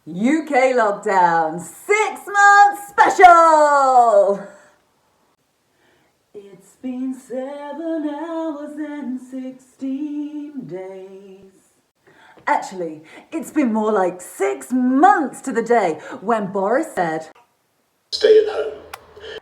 UK lockdown 6-month special! It's been 7 hours and 16 days. Actually, it's been more like 6 months to the day when Boris said, "Stay at home."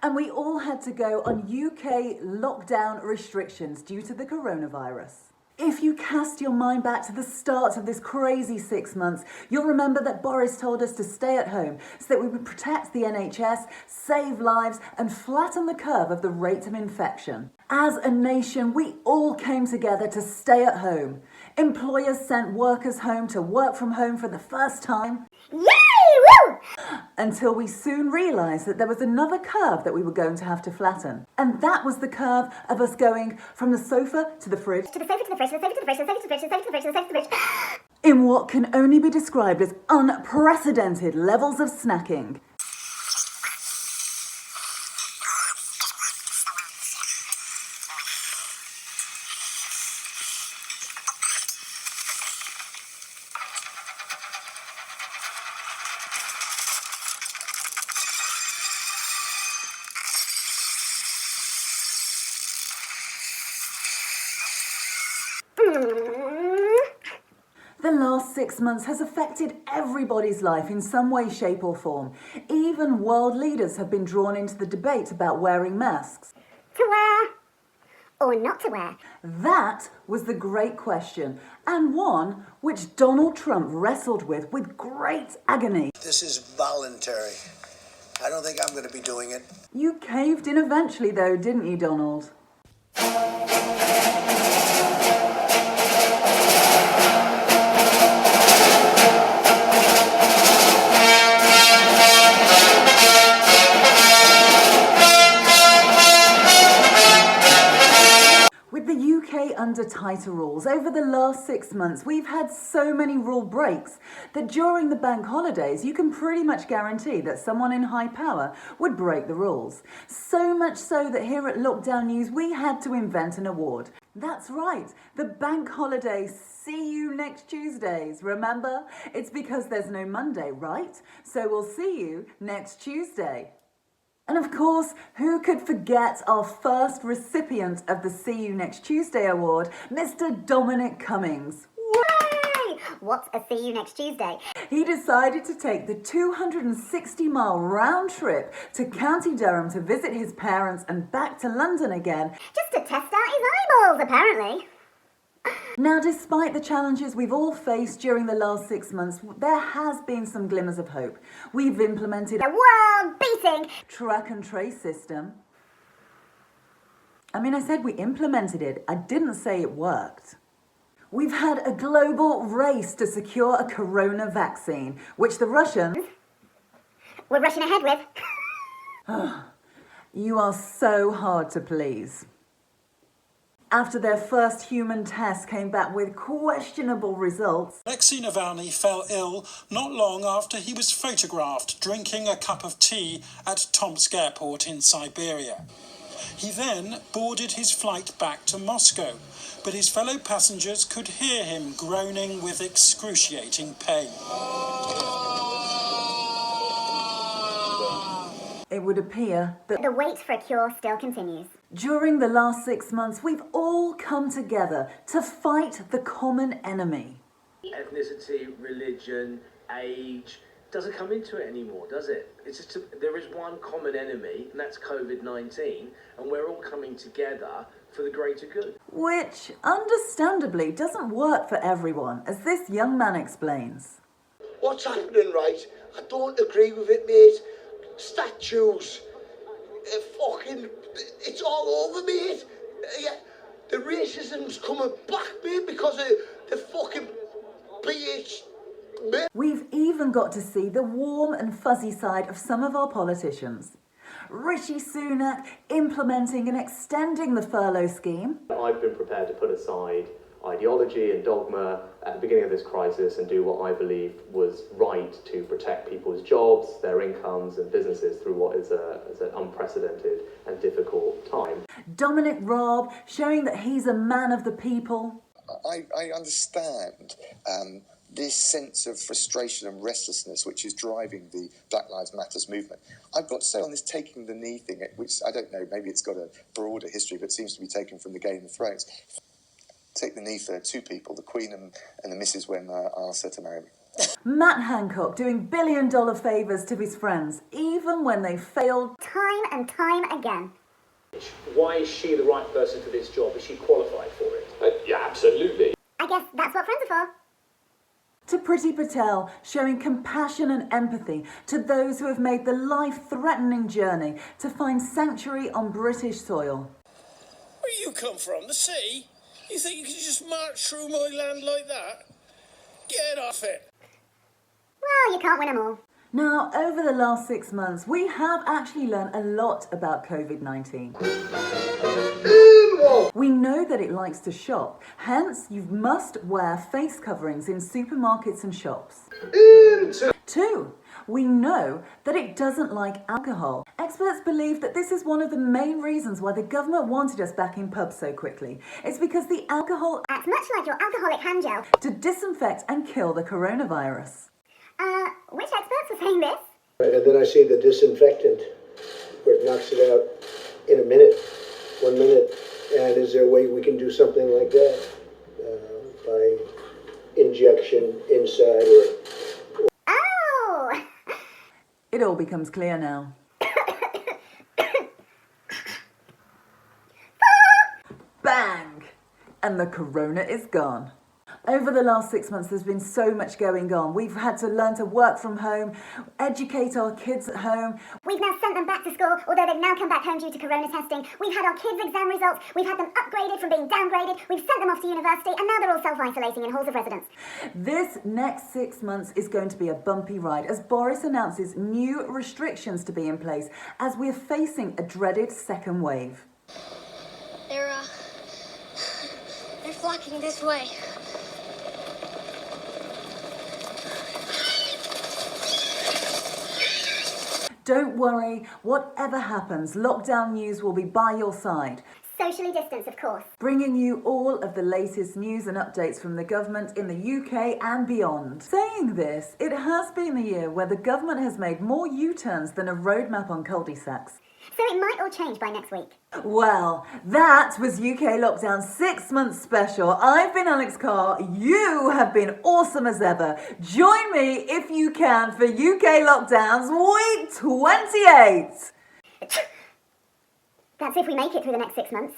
And we all had to go on UK lockdown restrictions due to the coronavirus. If you cast your mind back to the start of this crazy 6 months, you'll remember that Boris told us to stay at home so that we would protect the NHS, save lives, and flatten the curve of the rate of infection. As a nation, we all came together to stay at home. Employers sent workers home to work from home for the first time. Yay! Woo! Until we soon realised that there was another curve that we were going to have to flatten. And that was the curve of us going from the sofa to the fridge. To the sofa, to the fridge, to the sofa, to the fridge, to the sofa, to the fridge, to the sofa, to the fridge, to the sofa, to the fridge. In what can only be described as unprecedented levels of snacking. The last 6 months has affected everybody's life in some way, shape or form. Even world leaders have been drawn into the debate about wearing masks. To wear or not to wear? That was the great question, and one which Donald Trump wrestled with great agony. This is voluntary. I don't think I'm going to be doing it. You caved in eventually though, didn't you, Donald? With the UK under tighter rules, over the last 6 months, we've had so many rule breaks that during the bank holidays, you can pretty much guarantee that someone in high power would break the rules. So much so that here at Lockdown News, we had to invent an award. That's right, the bank holiday See You Next Tuesdays. Remember? It's because there's no Monday, right? So we'll see you next Tuesday. And of course, who could forget our first recipient of the See You Next Tuesday award, Mr. Dominic Cummings. Yay! What's a see you next Tuesday? He decided to take the 260-mile round trip to County Durham to visit his parents and back to London again. Just to test out his eyeballs, apparently. Now, despite the challenges we've all faced during the last 6 months, there has been some glimmers of hope. We've implemented A world-beating track and trace system. I said we implemented it. I didn't say it worked. We've had a global race to secure a corona vaccine, which the Russians we're rushing ahead with. You are so hard to please. After their first human test came back with questionable results. Alexei Navalny fell ill not long after he was photographed drinking a cup of tea at Tomsk airport in Siberia. He then boarded his flight back to Moscow, but his fellow passengers could hear him groaning with excruciating pain. It would appear that The wait for a cure still continues. during the last 6 months, we've all come together to fight the common enemy. Ethnicity, religion, age doesn't come into it anymore, does it? It's just there is one common enemy, and that's COVID-19, and we're all coming together for the greater good. Which, understandably, doesn't work for everyone, as this young man explains. What's happening, right? I don't agree with it, mate. Statues. It's all over, mate. Yeah, the racism's coming back, mate, because of the fucking BH. Mate. We've even got to see the warm and fuzzy side of some of our politicians. Rishi Sunak implementing and extending the furlough scheme. I've been prepared to put aside ideology and dogma at the beginning of this crisis and do what I believe was right to protect people's jobs, their incomes and businesses through what is an unprecedented and difficult time. Dominic Raab showing that he's a man of the people. I understand this sense of frustration and restlessness which is driving the Black Lives Matters movement. I've got to say on this taking the knee thing, which I don't know, maybe it's got a broader history, but seems to be taken from the Game of Thrones. Take the knee for two people, the Queen and the Missus, when I asked her to marry me. Matt Hancock doing billion-dollar favours to his friends, even when they failed Time and time again. Why is she the right person for this job? Is she qualified for it? Yeah, absolutely. I guess that's what friends are for. to Priti Patel, showing compassion and empathy to those who have made the life-threatening journey to find sanctuary on British soil. Where you come from? The sea? You think you can just march through my land like that? Get off it. Well, you can't win them all. Now, over the last 6 months, we have actually learned a lot about COVID-19. We know that it likes to shop, hence you must wear face coverings in supermarkets and shops. 2, we know that it doesn't like alcohol. Experts believe that this is one of the main reasons why the government wanted us back in pubs so quickly. It's because the alcohol Acts much like your alcoholic hand gel. to disinfect and kill the coronavirus. Which experts were saying this? And then I see the disinfectant, where it knocks it out in a minute, 1 minute. And is there a way we can do something like that by injection inside or? Oh! It all becomes clear now. Bang! And the corona is gone. Over the last 6 months, there's been so much going on. We've had to learn to work from home, educate our kids at home. We've now sent them back to school, although they've now come back home due to corona testing. We've had our kids' exam results. We've had them upgraded from being downgraded. We've sent them off to university, and now they're all self-isolating in halls of residence. This next 6 months is going to be a bumpy ride as Boris announces new restrictions to be in place as we're facing a dreaded second wave. They're flocking this way. Don't worry, whatever happens, Lockdown News will be by your side, Socially distanced, of course. bringing you all of the latest news and updates from the government in the UK and beyond. Saying this, it has been a year where the government has made more U-turns than a roadmap on cul-de-sacs. So it might all change by next week. Well, that was UK Lockdown 6 months special. I've been Alex Carr. You have been awesome as ever. Join me if you can for UK Lockdowns week 28. That's if we make it through the next 6 months.